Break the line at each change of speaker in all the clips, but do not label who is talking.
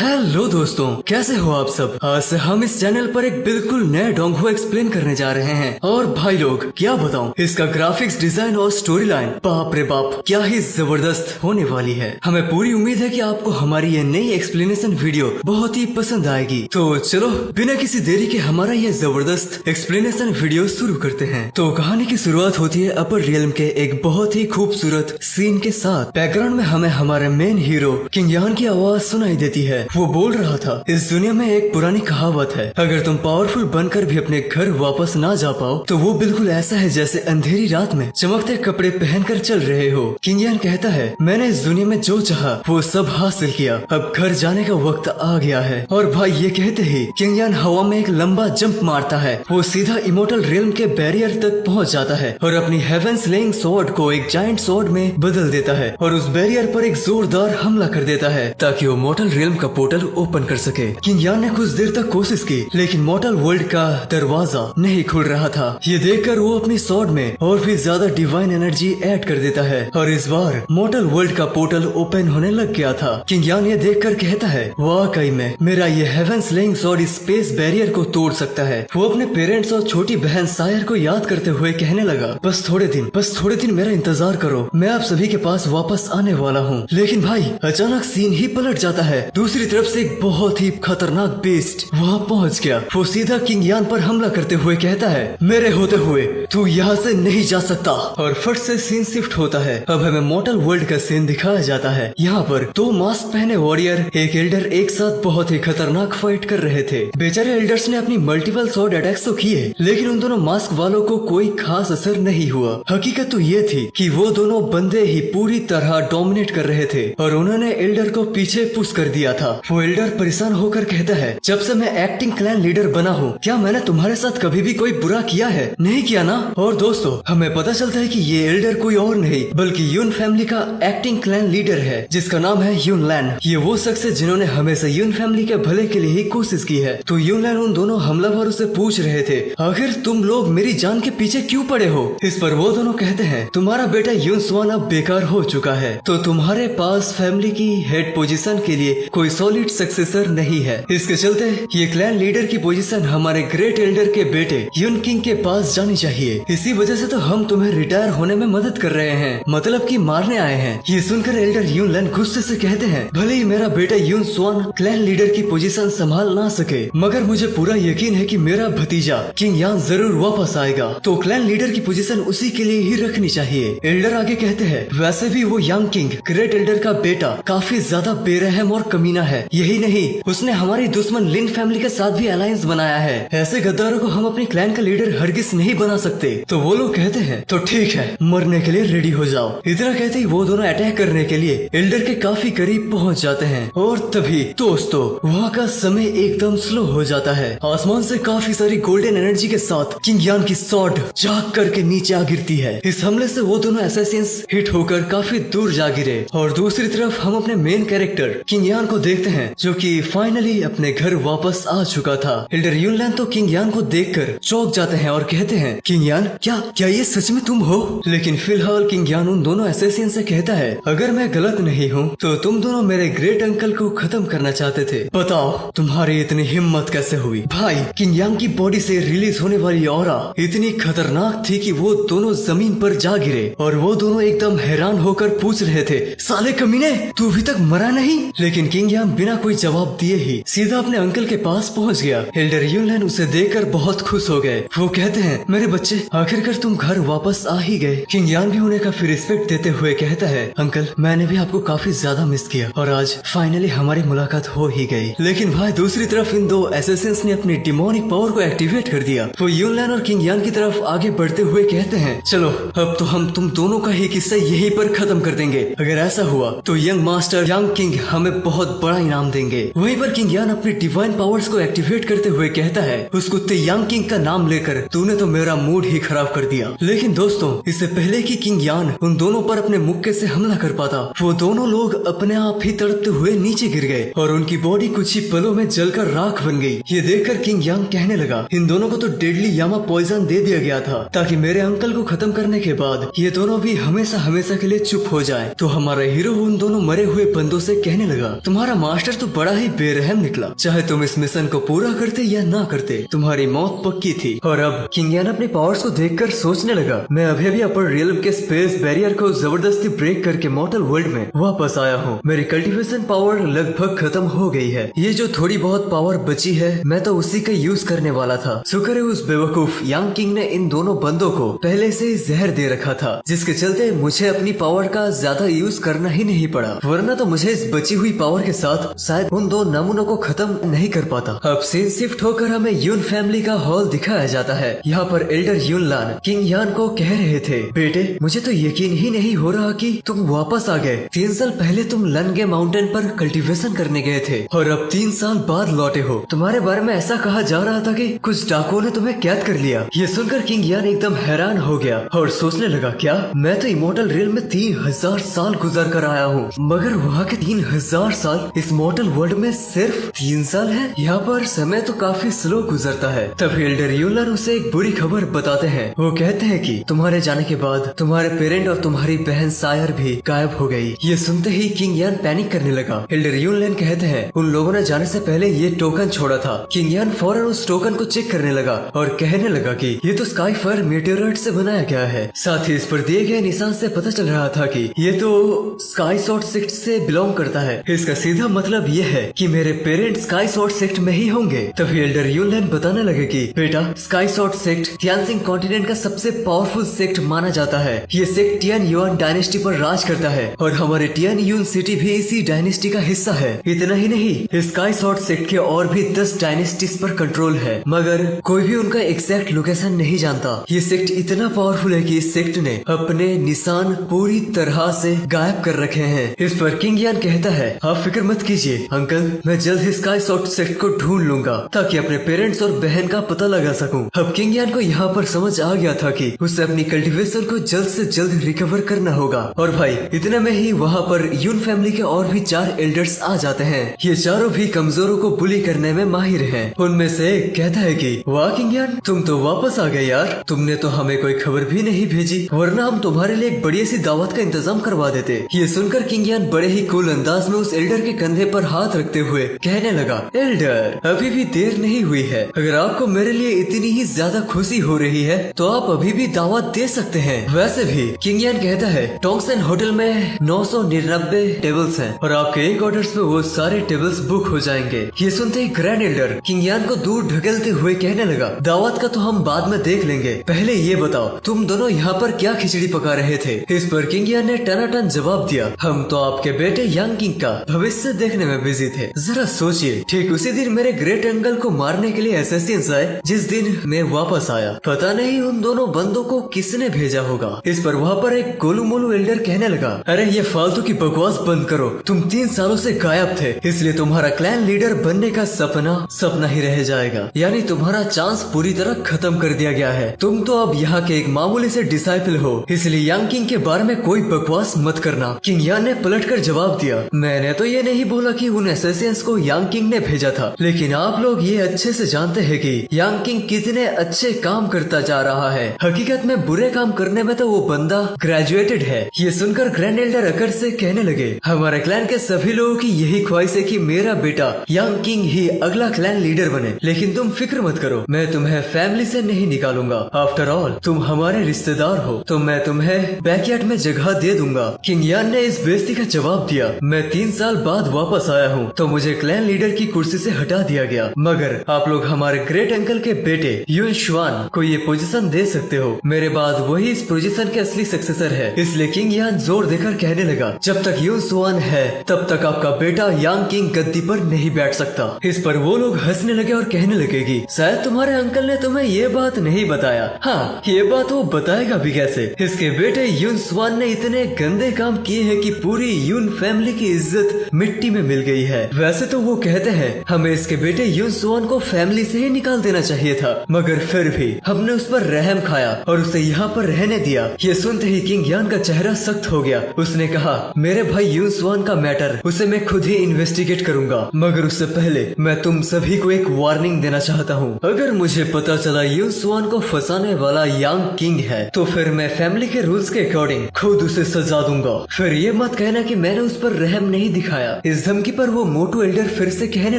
Hello दोस्तों, कैसे हो आप सब। आज से हम इस चैनल पर एक बिल्कुल नया डोंगहो एक्सप्लेन करने जा रहे हैं। और भाई लोग क्या बताऊं, इसका ग्राफिक्स डिजाइन और स्टोरी लाइन बाप रे बाप क्या ही जबरदस्त होने वाली है। हमें पूरी उम्मीद है कि आपको हमारी ये नई एक्सप्लेनेशन वीडियो बहुत ही पसंद आएगी। तो चलो बिना किसी देरी के हमारा ये जबरदस्त एक्सप्लेनेशन वीडियो शुरू करते हैं। तो कहानी की शुरुआत होती है अपर रियल्म के एक बहुत ही खूबसूरत सीन के साथ। बैकग्राउंड में हमें हमारे मेन हीरो किंग यान की आवाज सुनाई देती है। वो बोल रहा था, इस दुनिया में एक पुरानी कहावत है, अगर तुम पावरफुल बनकर भी अपने घर वापस ना जा पाओ तो वो बिल्कुल ऐसा है जैसे अंधेरी रात में चमकते कपड़े पहनकर चल रहे हो। किंग यान कहता है, मैंने इस दुनिया में जो चाहा वो सब हासिल किया, अब घर जाने का वक्त आ गया है। और भाई ये कहते ही किंग यान हवा में एक लंबा जंप मारता है। वो सीधा इमोर्टल रियल्म के बैरियर तक पहुंच जाता है और अपनी हेवन स्लेइंग स्वॉर्ड को एक जायंट स्वॉर्ड में बदल देता है और उस बैरियर पर एक जोरदार हमला कर देता है ताकि वो मोर्टल रियल्म का पोर्टल ओपन कर सके। किंग यान ने कुछ देर तक कोशिश की लेकिन मोर्टल वर्ल्ड का दरवाजा नहीं खुल रहा था। ये देखकर वो अपनी स्वॉर्ड में और भी ज्यादा डिवाइन एनर्जी ऐड कर देता है और इस बार मोर्टल वर्ल्ड का पोर्टल ओपन होने लग गया था। किंग यान ये देखकर कहता है, वाकई में मेरा ये heaven slaying sword space barrier को तोड़ सकता है। वो अपने पेरेंट्स और छोटी बहन सायर को याद करते हुए कहने लगा, बस थोड़े दिन मेरा इंतजार करो, मैं आप सभी के पास वापस आने वाला हूँ। लेकिन भाई अचानक सीन ही पलट जाता है। दूसरी तरफ से एक बहुत ही खतरनाक बेस्ट वहाँ पहुँच गया। वो सीधा किंग यान पर हमला करते हुए कहता है, मेरे होते हुए तू यहाँ से नहीं जा सकता। और फट से सीन शिफ्ट होता है। अब हमें मोर्टल वर्ल्ड का सीन दिखाया जाता है। यहाँ पर दो मास्क पहने वॉरियर एक एल्डर एक साथ बहुत ही खतरनाक फाइट कर रहे थे। बेचारे एल्डर्स ने अपनी मल्टीपल स्वॉर्ड अटैक्स तो किए लेकिन उन दोनों मास्क वालों को कोई खास असर नहीं हुआ। हकीकत तो ये थी कि वो दोनों बंदे ही पूरी तरह डोमिनेट कर रहे थे और उन्होंने एल्डर को पीछे पुश कर दिया था। वो एल्डर परेशान होकर कहता है, जब से मैं एक्टिंग क्लैन लीडर बना हूँ क्या मैंने तुम्हारे साथ कभी भी कोई बुरा किया है? नहीं किया ना। और दोस्तों हमें पता चलता है कि ये एल्डर कोई और नहीं बल्कि यून फैमिली का एक्टिंग क्लैन लीडर है जिसका नाम है यून लैन। ये वो शख्स है जिन्होंने हमेशा यून फैमिली के भले के लिए ही कोशिश की है। तो यून लैन उन दोनों हमलावरों से पूछ रहे थे, आखिर तुम लोग मेरी जान के पीछे क्यों पड़े हो? इस पर वो दोनों कहते हैं, तुम्हारा बेटा यून स्वान अब बेकार हो चुका है तो तुम्हारे पास फैमिली की हेड पोजीशन के लिए कोई सॉलिड सक्सेसर नहीं है। इसके चलते ये क्लैन लीडर की पोजीशन हमारे ग्रेट एल्डर के बेटे यून किंग के पास जानी चाहिए। इसी वजह से तो हम तुम्हें रिटायर होने में मदद कर रहे हैं, मतलब कि मारने आए हैं। ये सुनकर एल्डर यून लैन गुस्से से कहते हैं, भले ही मेरा बेटा यून स्वान क्लैन लीडर की पोजीशन संभाल ना सके मगर मुझे पूरा यकीन है कि मेरा भतीजा किंग यान जरूर वापस आएगा, तो क्लैन लीडर की पोजीशन उसी के लिए ही रखनी चाहिए। एल्डर आगे कहते हैं, वैसे भी वो यंग किंग ग्रेट एल्डर का बेटा काफी ज्यादा बेरहम और कमीना है। यही नहीं उसने हमारी दुश्मन लिन फैमिली के साथ भी अलायंस बनाया है। ऐसे गद्दारों को हम अपनी क्लैन का लीडर हरगिज नहीं बना सकते। तो वो लोग कहते हैं, तो ठीक है मरने के लिए रेडी हो जाओ। इतना कहते ही वो दोनों अटैक करने के लिए एल्डर के काफी करीब पहुंच जाते हैं और तभी दोस्तों वहाँ का समय एकदम स्लो हो जाता है। आसमान से काफी सारी गोल्डन एनर्जी के साथ किंग यान की स्वॉर्ड झाँक करके नीचे आ गिरती है। इस हमले से वो दोनों असैसिन्स हिट होकर काफी दूर जा गिरे। और दूसरी तरफ हम अपने मेन कैरेक्टर किंग यान को देखते हैं जो कि फाइनली अपने घर वापस आ चुका था। एल्डर यून लैन तो किंग यान को देखकर चौंक जाते हैं और कहते हैं, किंग यान क्या ये सच में तुम हो? लेकिन फिलहाल किंग यान उन दोनों असैसिन से कहता है, अगर मैं गलत नहीं हूँ तो तुम दोनों मेरे ग्रेट अंकल को खत्म करना चाहते थे, बताओ तुम्हारी इतनी हिम्मत कैसे हुई? भाई किंग यान की बॉडी से रिलीज होने वाली ऑरा इतनी खतरनाक थी कि वो दोनों जमीन पर जा गिरे और वो दोनों एकदम हैरान होकर पूछ रहे थे, साले कमीने तू अभी तक मरा नहीं? लेकिन किंग यान बिना कोई जवाब दिए ही सीधा अपने अंकल के पास पहुंच गया। एल्डर यून लैन उसे देखकर बहुत खुश हो गए। वो कहते हैं, मेरे बच्चे आखिरकार तुम घर वापस आ ही गए। किंग यान भी उन्हें काफी रिस्पेक्ट देते हुए कहता है, अंकल मैंने भी आपको काफी ज्यादा मिस किया और आज फाइनली हमारी मुलाकात हो ही गई। लेकिन भाई दूसरी तरफ इन दो असैसिन्स ने अपनी डिमोनिक पावर को एक्टिवेट कर दिया। वो यून लैन और किंग यान की तरफ आगे बढ़ते हुए कहते हैं, चलो अब तो हम तुम दोनों का ही किस्सा यहीं पर खत्म कर देंगे। अगर ऐसा हुआ तो यंग मास्टर यंग किंग हमें बहुत बड़ा इनाम देंगे। वहीं पर किंग यान अपनी डिवाइन पावर्स को एक्टिवेट करते हुए कहता है, उस कुत्ते यंग किंग का नाम लेकर तूने तो मेरा मूड ही खराब कर दिया। लेकिन दोस्तों इससे पहले कि किंग यान उन दोनों पर अपने मुक्के से हमला कर पाता, वो दोनों लोग अपने आप ही तड़पते हुए नीचे गिर गए और उनकी बॉडी कुछ ही पलों में जलकर राख बन गई। ये देखकर किंग यांग कहने लगा, इन दोनों को तो डेडली यामा पॉइजन दे दिया गया था ताकि मेरे अंकल को खत्म करने के बाद ये दोनों भी हमेशा हमेशा के लिए चुप हो जाए। तो हमारा हीरो उन दोनों मरे हुए बंदों से कहने लगा, तुम्हारा मास्टर तो बड़ा ही बेरहम निकला। चाहे तुम इस मिशन को पूरा करते या ना करते, तुम्हारी मौत पक्की थी। और अब किंग यान अपने पावर्स को देखकर सोचने लगा, मैं अभी भी अपर रियल्म के स्पेस बैरियर को जबरदस्ती ब्रेक करके मॉर्टल वर्ल्ड में वापस आया हूँ। मेरी कल्टीवेशन पावर लगभग खत्म हो गई है। ये जो थोड़ी बहुत पावर बची है, मैं तो उसी का यूज करने वाला था। शुक्र है उस बेवकूफ यांग किंग ने इन दोनों बंदों को पहले से ही जहर दे रखा था, जिसके चलते मुझे अपनी पावर का ज्यादा यूज करना ही नहीं पड़ा, वरना तो मुझे इस बची हुई पावर के साथ शायद उन दो नमूनों को खत्म नहीं कर पाता। अब सीन शिफ्ट होकर हमें यून फैमिली का हॉल दिखाया जाता है। यहाँ पर एल्डर यून लान किंग यान को कह रहे थे, बेटे मुझे तो यकीन ही नहीं हो रहा कि तुम वापस आ गए। 3 साल पहले तुम लनगे माउंटेन पर कल्टीवेशन करने गए थे और अब 3 साल बाद लौटे हो। तुम्हारे बारे में ऐसा कहा जा रहा था कि कुछ डाकुओं ने तुम्हें कैद कर लिया। ये सुनकर किंग यान एकदम हैरान हो गया और सोचने लगा, क्या मैं तो इमोर्टल रियल में 3000 साल गुजर कर आया हूँ, मगर वहाँ के 3000 साल इस मॉर्टल वर्ल्ड में सिर्फ 3 साल है। यहाँ पर समय तो काफी स्लो गुजरता है। तब एल्डर यूलर उसे एक बुरी खबर बताते हैं। वो कहते हैं कि तुम्हारे जाने के बाद तुम्हारे पेरेंट और तुम्हारी बहन सायर भी गायब हो गई। ये सुनते ही किंग यान पैनिक करने लगा। एल्डर यूलन कहते हैं, उन लोगों ने जाने से पहले ये टोकन छोड़ा था। किंग यान फौरन उस टोकन को चेक करने लगा और कहने लगा कि ये तो स्काई फायर मेटेओराइट से बनाया गया है। साथ ही इस पर दिए गए निशान से पता चल रहा था कि ये तो स्काई सॉर्ड सेक्ट से बिलोंग करता है। इसका सीधा मतलब ये है कि मेरे पेरेंट्स स्काई सॉर्ड सेक्ट में ही होंगे। तभी एल्डर यूलन बताने लगे कि बेटा, स्काई सॉर्ड सेक्ट तियानसिंग कॉन्टिनेंट का सबसे पावरफुल सेक्ट माना जाता है। ये सेक्ट टियान युआन डायनेस्टी पर राज करता है और हमारे टियान यून सिटी भी इसी डायनेस्टी का हिस्सा है। इतना ही नहीं, स्काई सॉर्ड सेक्ट के और भी 10 डायनेस्टीज पर कंट्रोल है, मगर कोई भी उनका एग्जैक्ट लोकेशन नहीं जानता। ये सेक्ट इतना पावरफुल है कि इस सेक्ट ने अपने निशान पूरी तरह से गायब कर रखे हैं। इस पर किंग यान कहता है, आप फिक्र मत कीजिए अंकल, मैं जल्द ही स्काई सॉर्ड सेक्ट को ढूंढ लूंगा ताकि अपने पेरेंट्स और बहन का पता लगा सकूं। अब किंग यान को यहाँ पर समझ आ गया था कि उसे अपनी कल्टीवेशन को जल्द से जल्द रिकवर करना होगा। और भाई इतने में ही वहाँ पर यून फैमिली के और भी 4 एल्डर्स आ जाते हैं। ये चारों भी कमजोरों को बुली करने में माहिर हैं। उनमें से एक कहता है कि वाह किंग यान, तुम तो वापस आ गए यार। तुमने तो हमें कोई खबर भी नहीं भेजी, वरना हम तुम्हारे लिए एक बढ़िया सी दावत का इंतजाम करवा देते। ये सुनकर किंग यान बड़े ही कूल अंदाज में उस एल्डर के कंधे पर हाथ रखते हुए कहने लगा, एल्डर अभी भी देर नहीं हुई है। अगर आपको मेरे लिए इतनी ही ज्यादा खुशी हो रही है तो आप अभी भी दावत दे सकते हैं। वैसे भी किंग यान कहता है, टोंगसन होटल में 999 टेबल्स हैं और आपके एक ऑर्डर्स में वो सारे टेबल्स बुक हो जाएंगे। ये सुनते ही ग्रैंड एल्डर किंग यान को दूर ढकेलते हुए कहने लगा, दावत का तो हम बाद में देख लेंगे, पहले ये बताओ तुम दोनों यहाँ पर क्या खिचड़ी पका रहे थे। इस पर किंग यान ने टनाटन जवाब दिया, हम तो आपके बेटे यांग किंग का भविष्य देखने में बिजी थे। जरा सोचिए, ठीक उसी दिन मेरे ग्रेट अंकल को मारने के लिए असैसिन्स आए जिस दिन मैं वापस आया। पता नहीं उन दोनों बंदों को किसने भेजा होगा। इस पर वहाँ पर एक गोलू मोलू एल्डर कहने लगा, अरे ये फालतू की बकवास बंद करो। तुम 3 सालों से गायब थे, इसलिए तुम्हारा क्लैन लीडर बनने का सपना ही रह जाएगा। यानी तुम्हारा चांस पूरी तरह खत्म कर दिया गया है। तुम तो अब यहाँ के एक मामूली से डिसाइपल हो, इसलिए यांग किंग के बारे में कोई बकवास मत करना। किंग यान ने पलटकर जवाब दिया, मैंने तो ये नहीं बोला कि उन असैसिन्स को यांग किंग ने भेजा था, लेकिन आप लोग ये अच्छे से जानते हैं कि यांग किंग कितने अच्छे काम करता जा रहा है। हकीकत में बुरे काम करने में तो वो बंदा ग्रेजुएटेड है। ये सुनकर ग्रैंड एल्डर अकर से कहने लगे, हमारे क्लैन के सभी लोगों की यही ख्वाहिश है कि मेरा बेटा यांग किंग ही अगला क्लैन लीडर बने, लेकिन तुम फिक्र मत करो, मैं तुम्हें फैमिली से नहीं निकालूंगा। आफ्टर ऑल तुम हमारे रिश्तेदार हो, तो मैं तुम्हें बैकयार्ड में जगह दे दूंगा। किंग यान ने इस बेइज्जती का जवाब दिया, मैं 3 साल बाद वापस आया हूँ तो मुझे क्लैन लीडर की कुर्सी से हटा दिया गया, मगर आप लोग हमारे ग्रेट अंकल के बेटे यून शुआन को ये पोजीशन दे सकते हो। मेरे बाद वही इस पोजीशन के असली सक्सेसर है। इसलिए किंग यान जोर देकर कहने लगा, जब तक यून शुआन है तब तक आपका बेटा यांग किंग गद्दी पर नहीं बैठ सकता। इस पर वो लोग हंसने लगे और कहने लगे कि शायद तुम्हारे अंकल ने तुम्हें ये बात नहीं बताया। हाँ, ये बात वो बताएगा भी कैसे। इसके बेटे यून शुआन ने इतने गंदे काम किए हैं कि पूरी यून फैमिली की इज्जत मिट्टी में मिल गई है। वैसे तो वो कहते हैं हमें इसके बेटे यून शुआन को फैमिली से ही निकाल देना चाहिए था, मगर फिर भी हमने उस पर रहम खाया और उसे यहाँ पर रहने दिया। ये सुनते ही किंग यान का चेहरा सख्त हो गया। उसने कहा, मेरे भाई यून शुआन का मैटर उसे मैं खुद ही इन्वेस्टिगेट करूंगा, मगर उससे पहले मैं तुम सभी को एक वार्निंग देना चाहता हूँ। अगर मुझे पता चला यून शुआन को फंसाने वाला यांग किंग है तो फिर मैं फैमिली के रूल्स के अकॉर्डिंग खुद उसे सजा दूंगा। फिर ये मत कहना कि मैंने उस पर रहम नहीं दिखाया। इस धमकी पर वो मोटू एल्डर फिर से कहने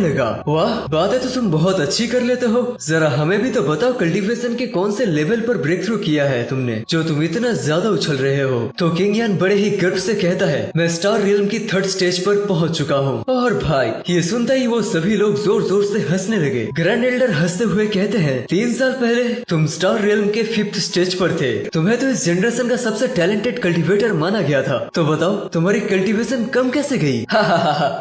लगा, वाह बातें तो तुम बहुत अच्छी कर लेते हो, जरा हमें भी तो बताओ कल्टीवेशन के कौन से लेवल पर ब्रेक थ्रू किया है तुमने जो तुम इतना ज्यादा उछल रहे हो। तो किंग यान बड़े ही गर्व से कहता है, मैं स्टार रियल्म की 3rd स्टेज पर पहुंच चुका हूँ। और भाई ये सुनता ही वो सभी लोग जोर जोर से हंसने लगे। ग्रैंड एल्डर हंसते हुए कहते हैं, 3 साल पहले तुम स्टार रियल्म के 5th स्टेज पर थे, तुम्हें तो इस जनरेशन का सबसे टैलेंटेड कल्टीवेटर माना गया था, तो बताओ तुम्हारी कल्टीवेशन कम कैसे गई?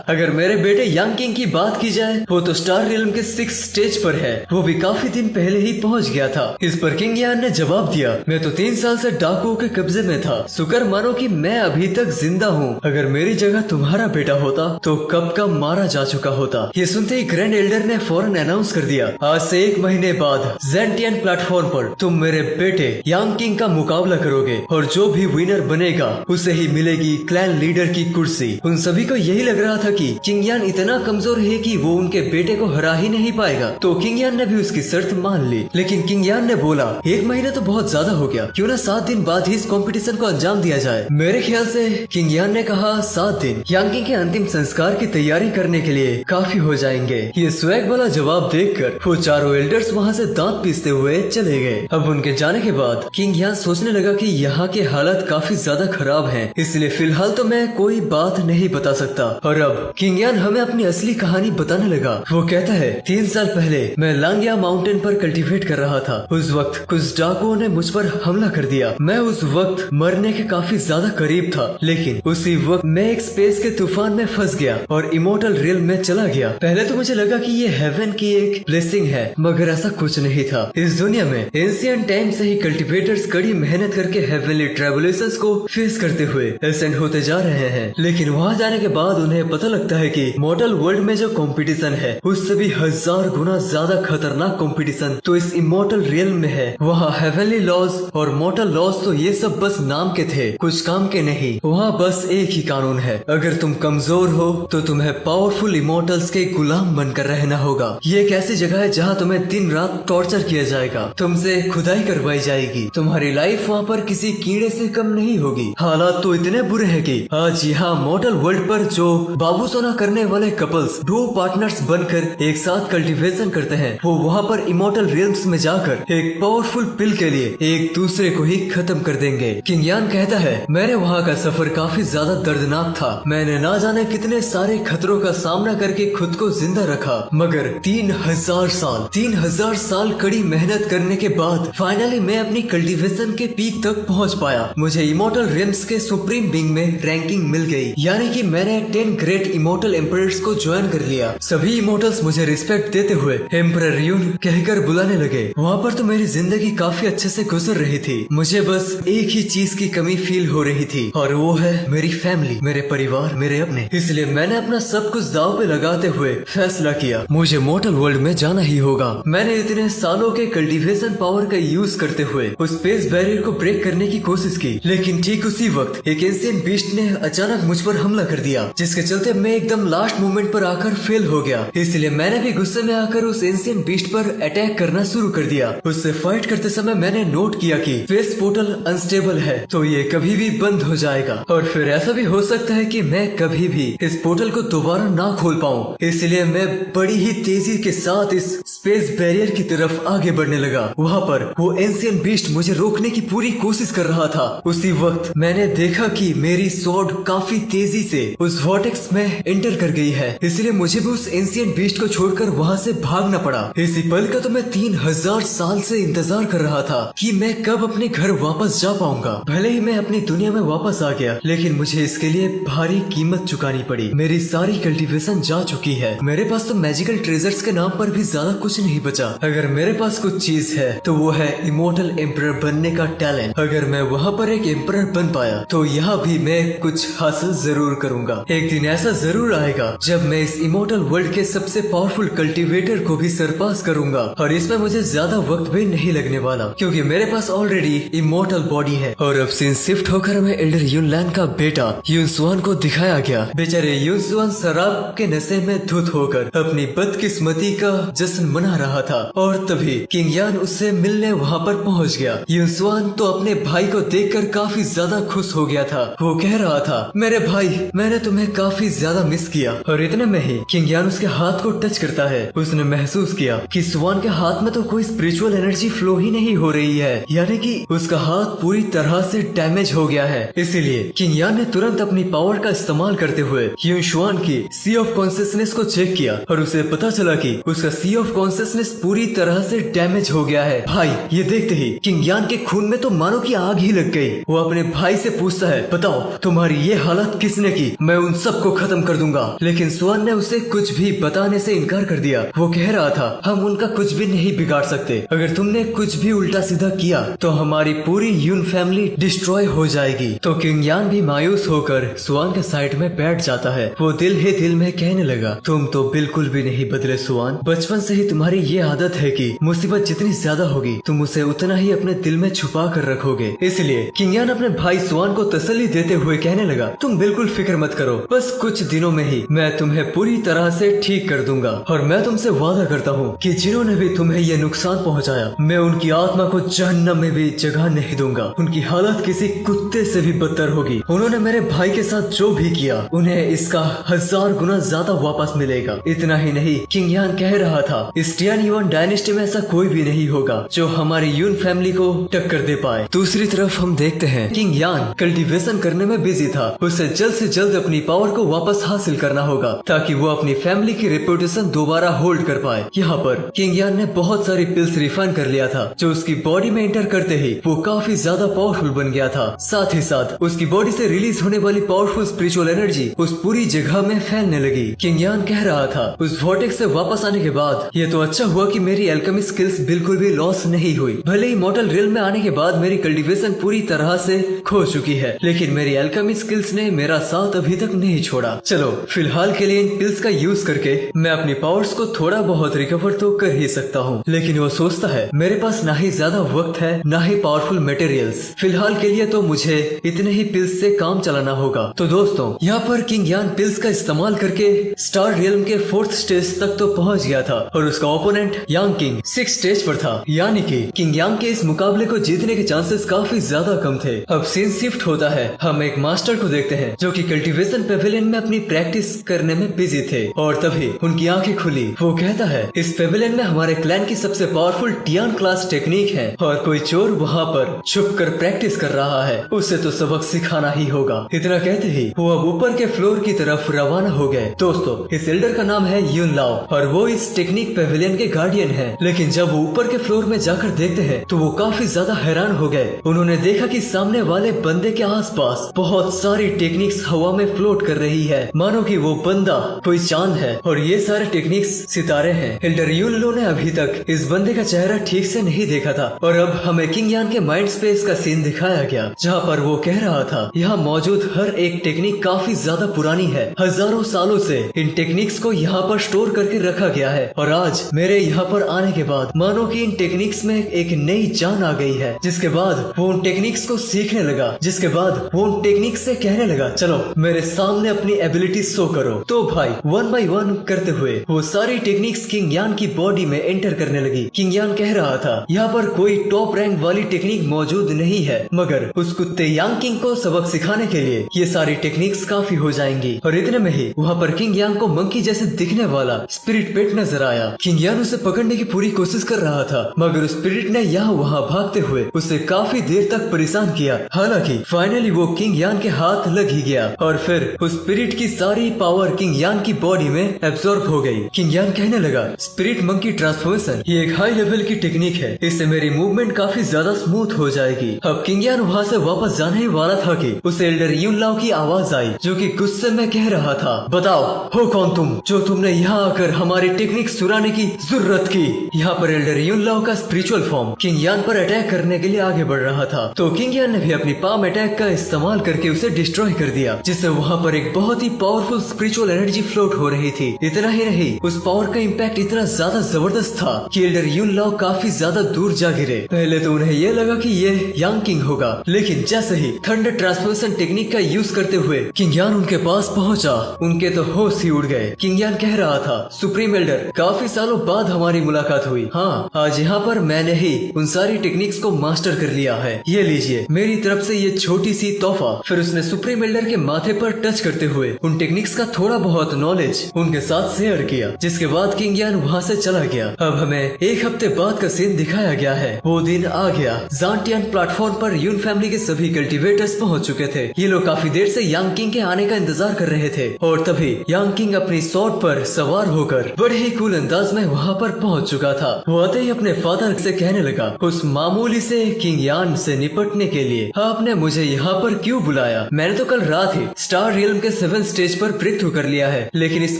अगर मेरे बेटे यांग किंग की बात की जाए वो तो स्टार रियल्म के 6th स्टेज पर है, वो भी काफी दिन पहले ही पहुंच गया था। इस पर किंग यान ने जवाब दिया, मैं तो 3 साल से डाकुओं के कब्जे में था, शुक्र मानो कि मैं अभी तक जिंदा हूँ, अगर मेरी जगह तुम्हारा बेटा होता तो कब का मारा जा चुका होता। ये सुनते ही ग्रैंड एल्डर ने फौरन अनाउंस कर दिया, आज से 1 महीने बाद ज़ेंटियन प्लेटफॉर्म पर तुम मेरे बेटे यांग किंग का मुकाबला करोगे और जो भी विनर बनेगा उसे ही मिलेगी क्लैन लीडर की कुर्सी। उन सभी को यही लग रहा था कि किंग यान इतना कमजोर है कि वो उनके बेटे को हरा ही नहीं पाएगा, तो किंग यान ने भी उसकी शर्त मान ली। लेकिन किंग यान ने बोला, 1 महीना तो बहुत ज्यादा हो गया, क्यों ना 7 दिन बाद ही इस कंपटीशन को अंजाम दिया जाए। मेरे ख्याल से किंग यान ने कहा 7 दिन यांग किंग के अंतिम संस्कार की तैयारी करने के लिए काफी हो जाएंगे। ये स्वैग वाला जवाब देखकर वो चारों एल्डर्स वहाँ से दांत पीसते हुए चले गए। अब उनके जाने के बाद किंग यान सोचने लगा कि यहाँ के हालात काफी ज्यादा खराब हैं, इसलिए फिलहाल तो मैं कोई बात नहीं बता सकता। और अब किंग यान हमें अपनी असली कहानी बताने लगा। वो कहता है, 3 साल पहले मैं लांगिया माउंटेन पर कल्टीवेट कर रहा था, उस वक्त कुछ डाकुओं ने मुझ पर हमला कर दिया। मैं उस वक्त मरने के काफी ज्यादा करीब था, लेकिन उसी वक्त मैं एक स्पेस के तूफान में फंस गया और इमोर्टल रियल्म में चला गया। पहले तो मुझे लगा कि ये हेवन की एक ब्लेसिंग है, मगर ऐसा कुछ नहीं था। इस दुनिया में एंशिएंट टाइम से ही कल्टीवेटर्स कड़ी मेहनत करके हेवनली ट्रेवलेशंस को फेस करते हुए एसेंड होते जा रहे हैं, लेकिन वहाँ जाने के बाद उन्हें पता लगता है कि मॉडल वर्ल्ड में जो कंपटीशन है उससे भी 1000 गुना ज्यादा खतरनाक कंपटीशन तो इस इमोर्टल रियल्म में है। वहाँ हेवनली लॉज और मॉर्टल लॉज तो ये सब बस नाम के थे, कुछ काम के नहीं। वहाँ बस एक ही कानून है, अगर तुम कमजोर हो तो तुम्हें पावरफुल इमोर्टल्स के गुलाम बनकर रहना होगा। ये एक ऐसी जगह है जहाँ तुम्हें दिन रात टॉर्चर किया जाएगा, तुमसे खुदाई करवाई जाएगी, तुम्हारी लाइफ वहाँ पर किसी कीड़े से कम नहीं होगी। हालात तो इतने बुरे हैं कि आज यहाँ मॉडल वर्ल्ड पर जो बाबू सोना करने वाले कपल्स 2 पार्टनर्स बनकर एक साथ कल्टीवेशन करते हैं, वो वहाँ पर इमोर्टल रियल्म्स में जाकर एक पावरफुल पिल के लिए एक दूसरे को ही खत्म कर देंगे। किंग यान कहता है, मेरे वहाँ का सफर काफी ज्यादा दर्दनाक था, मैंने ना जाने कितने सारे खतरों का सामना करके खुद को जिंदा रखा, मगर 3000 साल कड़ी मेहनत करने के बाद फाइनली मैं अपनी कल्टीवेशन के पीक तक पहुँच पाया। मुझे इमोर्टल रियल्म्स के सुप्रीम बिंग में रैंकिंग मिल गई, यानी कि मैंने 10 ग्रेट इमोर्टल एम्परर्स को ज्वाइन कर लिया। सभी इमोर्टल्स मुझे रिस्पेक्ट देते हुए एम्परर यून कहकर बुलाने लगे। वहाँ पर तो मेरी जिंदगी काफी अच्छे से गुजर रही थी, मुझे बस एक ही चीज की कमी फील हो रही थी और वो है मेरी फैमिली, मेरे परिवार, मेरे अपने। इसलिए मैंने अपना सब कुछ दांव पे लगाते हुए फैसला किया, मुझे मॉर्टल वर्ल्ड में जाना ही होगा। मैंने इतने सालों के कल्टीवेशन पावर का यूज करते हुए उस स्पेस बैरियर को ब्रेक करने की कोशिश की, लेकिन ठीक उसी वक्त एक एंशिएंट बीस्ट ने अचानक मुझ पर हमला कर दिया, जिसके चलते मैं एकदम लास्ट मोमेंट पर आकर फेल हो गया। इसलिए मैंने भी गुस्से में आकर उस एंशिएंट बीस्ट पर अटैक करना शुरू कर दिया। उससे फाइट करते समय मैंने नोट किया कि स्पेस पोर्टल अनस्टेबल है, तो ये कभी भी बंद हो जाएगा और फिर ऐसा भी हो सकता है कि मैं कभी भी इस पोर्टल को दोबारा ना खोल पाऊँ। इसलिए मैं बड़ी ही तेजी के साथ इस स्पेस बैरियर की तरफ आगे बढ़ने लगा। वहाँ पर वो एंशिएंट बीस्ट मुझे रोकने की पूरी कोशिश कर रहा था। उसी वक्त मैंने देखा कि मेरी स्वॉर्ड काफी तेजी से उस वॉर्टेक्स में एंटर कर गई है, इसलिए मुझे भी उस एंशिएंट बीस्ट को छोड़कर वहाँ से भागना पड़ा। इसी पल का तो मैं 3000 साल से इंतजार कर रहा था कि मैं कब अपने घर वापस जा पाऊंगा। भले ही मैं अपनी दुनिया में वापस आ गया, लेकिन मुझे इसके लिए भारी कीमत चुकानी पड़ी। मेरी सारी कल्टीवेशन जा चुकी है, मेरे पास तो मैजिकल ट्रेजर्स के नाम पर भी ज्यादा कुछ नहीं बचा। अगर मेरे पास कुछ चीज है तो वो है इमोर्टल एम्परर बनने का टैलेंट। अगर मैं वहाँ पर एक एम्परर बन पाया तो यहाँ भी मैं कुछ हासिल जरूर करूंगा। एक दिन ऐसा जरूर आएगा जब मैं इस इमोर्टल वर्ल्ड के सबसे पावरफुल कल्टीवेटर को भी सरपास करूंगा, और इसमें मुझे ज्यादा वक्त भी नहीं लगने वाला क्योंकि मेरे पास ऑलरेडी इमोर्टल बॉडी है। और अब सीन शिफ्ट होकर हमें एल्डर यूनलैंड का बेटा यूनसुआन को दिखाया गया। बेचारे यूनसुआन शराब के नशे में धुत होकर अपनी बदकिस्मती का जश्न बना रहा था और तभी किंग यान उससे मिलने वहाँ पर पहुँच गया। युनसुआन तो अपने भाई को देखकर काफी ज्यादा खुश हो गया था। वो कह रहा था, मेरे भाई, मैंने तुम्हें काफी ज्यादा मिस किया। और इतने में ही किंग यान उसके हाथ को टच करता है। उसने महसूस किया कि स्वान के हाथ में तो कोई स्पिरिचुअल एनर्जी फ्लो ही नहीं हो रही है, यानी कि उसका हाथ पूरी तरह से डैमेज हो गया है। इसीलिए किंग यान ने तुरंत अपनी पावर का इस्तेमाल करते हुए युनसुआन की सी ऑफ कॉन्सियसनेस को चेक किया और उसे पता चला कि उसका सी ऑफ कॉन्सियसनेस पूरी तरह से डैमेज हो गया है। भाई, ये देखते ही किंग यान के खून में तो मानो की आग ही लग गई। वो अपने भाई से पूछता है, बताओ तुम्हारी ये हालत किसने की? मैं उन सबको खत्म कर दूंगा। लेकिन स्वान ने उसे कुछ भी बताने से इनकार कर दिया। वो कह रहा था, हम उनका कुछ भी नहीं बिगाड़ सकते। अगर तुमने कुछ भी उल्टा सीधा किया तो हमारी पूरी यून फैमिली डिस्ट्रॉय हो जाएगी। तो किंग यान भी मायूस होकर स्वान के साइड में बैठ जाता है। वो दिल ही दिल में कहने लगा, तुम तो बिल्कुल भी नहीं बदले स्वान। बचपन से ही तुम्हारी ये आदत है कि मुसीबत जितनी ज्यादा होगी तुम उसे उतना ही अपने दिल में छुपा कर रखोगे। इसलिए किंग यान अपने भाई स्वान को तसल्ली देते हुए कहने लगा, तुम बिल्कुल फिक्र मत करो, बस कुछ दिनों में ही मैं तुम्हें पूरी तरह से ठीक कर दूंगा। और मैं तुमसे वादा करता हूँ कि जिन्होंने भी तुम्हें ये नुकसान पहुँचाया, मैं उनकी आत्मा को जहन्नम में भी जगह नहीं दूंगा। उनकी हालत किसी कुत्ते से भी बदतर होगी। उन्होंने मेरे भाई के साथ जो भी किया, उन्हें इसका 1000 गुना ज्यादा वापस मिलेगा। इतना ही नहीं, किंग यान कह रहा था, इस टियान युआन डायनेस्टी में ऐसा कोई भी नहीं होगा जो हमारी यून फैमिली को टक्कर दे पाए। दूसरी तरफ हम देखते हैं किंग यान कल्टीवेशन करने में बिजी था। उसे जल्द से जल्द अपनी पावर को वापस हासिल करना होगा ताकि वो अपनी फैमिली की रेपुटेशन दोबारा होल्ड कर पाए। यहाँ पर किंग यान ने बहुत सारी पिल्स रिफाइन कर लिया था जो उसकी बॉडी में एंटर करते ही वो काफी ज्यादा पावरफुल बन गया था। साथ ही साथ उसकी बॉडी से रिलीज होने वाली पावरफुल स्पिरिचुअल एनर्जी उस पूरी जगह में फैलने लगी। किंग यान कह रहा था, उस वोर्टेक्स से वापस आने के बाद ये तो अच्छा हुआ कि मेरी एल्केमी स्किल्स बिल्कुल भी लॉस नहीं हुई। भले ही मॉर्टल रियल में आने के बाद मेरी कल्टीवेशन पूरी तरह से खो चुकी है, लेकिन मेरी एल्केमी स्किल्स ने मेरा साथ अभी तक नहीं छोड़ा। चलो फिलहाल के लिए इन पिल्स का यूज करके मैं अपनी पावर्स को थोड़ा बहुत रिकवर तो कर ही सकता हूँ। लेकिन वो सोचता है, मेरे पास ना ही ज्यादा वक्त है ना ही पावरफुल मटेरियल्स। फिलहाल के लिए तो मुझे इतने ही पिल्स से काम चलाना होगा। तो दोस्तों, यहाँ पर किंग यान पिल्स का इस्तेमाल करके स्टार रियल्म के 4th स्टेज तक तो पहुँच गया था और उसका ओपोनेंट यांग किंग 6th स्टेज पर था। यानी कि किंग यांग के इस मुकाबले को जीतने के चांसेस काफी ज्यादा कम थे। अब सीन शिफ्ट होता है, हम एक मास्टर को देखते हैं जो कि कल्टीवेशन पेविलियन में अपनी प्रैक्टिस करने में बिजी थे और तभी उनकी आंखें खुली। वो कहता है, इस पेविलियन में हमारे क्लैन की सबसे पावरफुल टियान क्लास टेक्निक है और कोई चोर वहाँ पर छुप कर प्रैक्टिस कर रहा है, उसे तो सबक सिखाना ही होगा। इतना कहते ही वो अब ऊपर के फ्लोर की तरफ रवाना हो गए। दोस्तों, इस एल्डर का नाम है युन लाओ और वो इस टेक्निक पेविलियन के गार्डियन है। लेकिन जब वो ऊपर के फ्लोर में जाकर देखते हैं तो वो काफी ज्यादा हैरान हो गए। उन्होंने देखा कि सामने वाले बंदे के आसपास बहुत सारी टेक्निक्स हवा में फ्लोट कर रही है, मानो कि वो बंदा कोई चांद है और ये सारे टेक्निक्स सितारे हैं। एल्डर युन लो ने अभी तक इस बंदे का चेहरा ठीक से नहीं देखा था और अब हमें किंग यान के माइंड स्पेस का सीन दिखाया गया जहाँ पर वो कह रहा था, यहाँ मौजूद हर एक टेक्निक काफी ज्यादा पुरानी है। हजारों सालों से इन टेक्निक्स को यहाँ पर स्टोर करके रखा गया है और आज मेरे यहाँ पर आने के बाद मानो कि इन टेक्निक्स में एक नई जान आ गई है। जिसके बाद वो उन टेक्निक्स को सीखने लगा, जिसके बाद वो उन टेक्निक्स से कहने लगा, चलो मेरे सामने अपनी एबिलिटी शो करो। तो भाई 1 by 1 करते हुए वो सारी टेक्निक्स किंग यान की बॉडी में एंटर करने लगी। किंग यान कह रहा था, यहाँ पर कोई टॉप रैंक वाली टेक्निक मौजूद नहीं है, मगर उस कुत्ते यांग किंग को सबक सिखाने के लिए ये सारी टेक्निक्स काफी हो जाएंगी। और इतने में ही वहाँ पर किंग यांग को मंकी जैसे दिखने वाला स्पिरिट पेट नजर आया। किंग यान उसे पकड़ने की पूरी कोशिश कर रहा था, मगर उस स्पिरिट ने यहाँ वहाँ भागते हुए उसे काफी देर तक परेशान किया। हालांकि फाइनली वो किंग यान के हाथ लग ही गया और फिर उस स्पिरिट की सारी पावर किंग यान की बॉडी में एब्सॉर्ब हो गई। किंग यान कहने लगा, स्पिरिट मंकी ट्रांसफॉर्मेशन ये एक हाई लेवल की टेक्निक है, इससे मेरी मूवमेंट काफी ज्यादा स्मूथ हो जाएगी। अब किंग यान वहाँ से वापस जाने ही वाला था कि उसे एल्डर युन लाओ की आवाज आई जो कि गुस्से में कह रहा था, बताओ हो कौन तुम जो तुमने यहाँ आकर हमारी टेक्निक चुराने की जरूरत की। यहाँ पर एल्डर युन लाओ का स्पिरिचुअल फॉर्म किंग यान पर अटैक करने के लिए आगे बढ़ रहा था, तो किंग यान ने भी अपनी पाम अटैक का इस्तेमाल करके उसे डिस्ट्रॉय कर दिया, जिससे वहाँ पर एक बहुत ही पावरफुल स्पिरिचुअल एनर्जी फ्लोट हो रही थी। इतना ही नहीं, उस पावर का इम्पैक्ट इतना ज्यादा जबरदस्त था कि एल्डर युन लाओ काफी ज्यादा दूर जा गिरे। पहले तो उन्हें ये लगा कि ये यांग किंग होगा, लेकिन जैसे ही थंडर ट्रांसफॉर्मेशन टेक्निक का यूज करते हुए किंग यान उनके पास पहुंचा, उनके तो होश ही उड़ गए। किंग यान कह रहा था, सुप्रीम एल्डर, काफी सालों सालों बाद हमारी मुलाकात हुई। हाँ, आज यहाँ पर मैंने ही उन सारी टेक्निक्स को मास्टर कर लिया है। ये लीजिए मेरी तरफ से ये छोटी सी तोहफा। फिर उसने सुप्रीम एल्डर के माथे पर टच करते हुए उन टेक्निक्स का थोड़ा बहुत नॉलेज उनके साथ शेयर किया, जिसके बाद किंग यान वहाँ से चला गया। अब हमें एक हफ्ते बाद का सीन दिखाया गया है। वो दिन आ गया। ज़ांटियान प्लेटफॉर्म पर यून फैमिली के सभी कल्टीवेटर्स पहुँच चुके थे। ये लोग काफी देर से यांग किंग के आने का इंतजार कर रहे थे और तभी यांग किंग अपनी स्वॉर्ड पर सवार होकर बड़े ही कूल अंदाज में वहाँ पर पहुँच चुका था। वो आते ही अपने फादर से कहने लगा, उस मामूली से किंग यान से निपटने के लिए आपने मुझे यहाँ पर क्यों बुलाया? मैंने तो कल रात ही स्टार रियल्म के 7th स्टेज पर ब्रेक थ्रू कर लिया है, लेकिन इस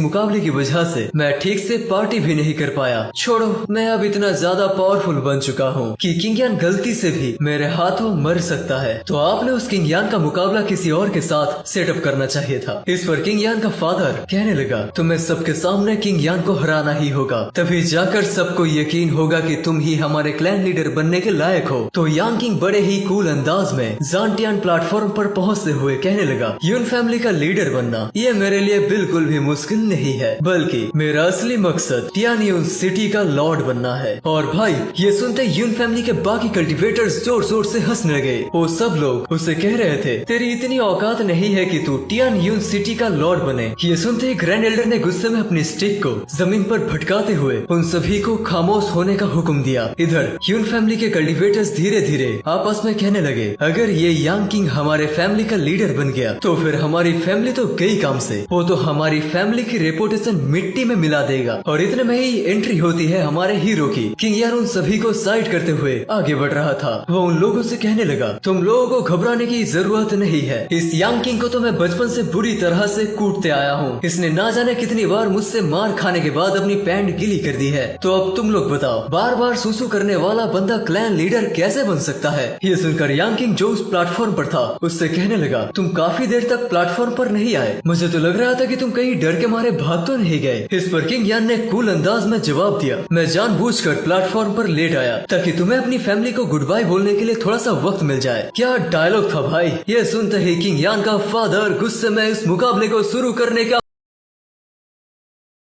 मुकाबले की वजह से मैं ठीक से पार्टी भी नहीं कर पाया। छोड़ो, मैं अब इतना ज्यादा पावरफुल बन चुका हूँ कि किंग यान गलती से भी मेरे हाथों मर सकता है। तो आपने उस किंग यान का मुकाबला किसी और के साथ सेटअप करना चाहिए था। इस पर किंग यान का फादर कहने लगा, तुम्हें सबके सामने किंग यान को हराना ही होगा, तभी जाकर सबको यकीन होगा कि तुम ही हमारे क्लैन लीडर बनने के लायक हो। तो यांग किंग बड़े ही कूल अंदाज में ज़ांटियान प्लेटफॉर्म पर पहुंचते हुए कहने लगा, यून फैमिली का लीडर बनना ये मेरे लिए बिल्कुल भी मुश्किल नहीं है, बल्कि मेरा असली मकसद टियानयून सिटी का लॉर्ड बनना है। और भाई ये सुनते यून फैमिली के बाकी कल्टीवेटर्स जोर जोर से हंसने लगे। वो सब लोग उसे कह रहे थे, तेरी इतनी औकात नहीं है कि तू टियानयून सिटी का लॉर्ड बने। ये सुनते ही ग्रैंड एल्डर ने गुस्से में अपनी स्टिक को जमीन पर भटकाते हुए उन सभी को खामोश होने का हुक्म दिया। इधर यून फैमिली के कल्टीवेटर्स धीरे धीरे आपस में कहने लगे, अगर ये यांग किंग हमारे फैमिली का लीडर बन गया तो फिर हमारी फैमिली तो गई काम से। वो तो हमारी फैमिली की रेपुटेशन मिट्टी में मिला देगा। और इतने में ही एंट्री होती है हमारे हीरो की। किंग यान उन सभी को साइड करते हुए आगे बढ़ रहा था। वो उन लोगों से कहने लगा, तुम लोगों को घबराने की जरूरत नहीं है। इस यांग किंग को तो मैं बचपन से बुरी तरह से कूटते आया हूँ। इसने ना जाने कितनी बार मुझसे मार खाने के बाद अपनी पैंट गीली कर दी है। तो अब तुम लोग बताओ, बार बार सुसु करने वाला बंदा क्लैन लीडर कैसे बन सकता है? ये सुनकर यांग किंग जो उस प्लेटफॉर्म पर था उससे कहने लगा, तुम काफी देर तक प्लेटफॉर्म पर नहीं आए, मुझे तो लग रहा था कि तुम कहीं डर के मारे भाग तो नहीं गए। इस पर किंग यान ने कूल अंदाज में जवाब दिया, मैं जानबूझकर प्लेटफॉर्म पर लेट आया ताकि तुम्हें अपनी फैमिली को गुड बाय बोलने के लिए थोड़ा सा वक्त मिल जाए। क्या डायलॉग था भाई। ये सुनते ही किंग यान का फादर गुस्से में इस मुकाबले को शुरू करने का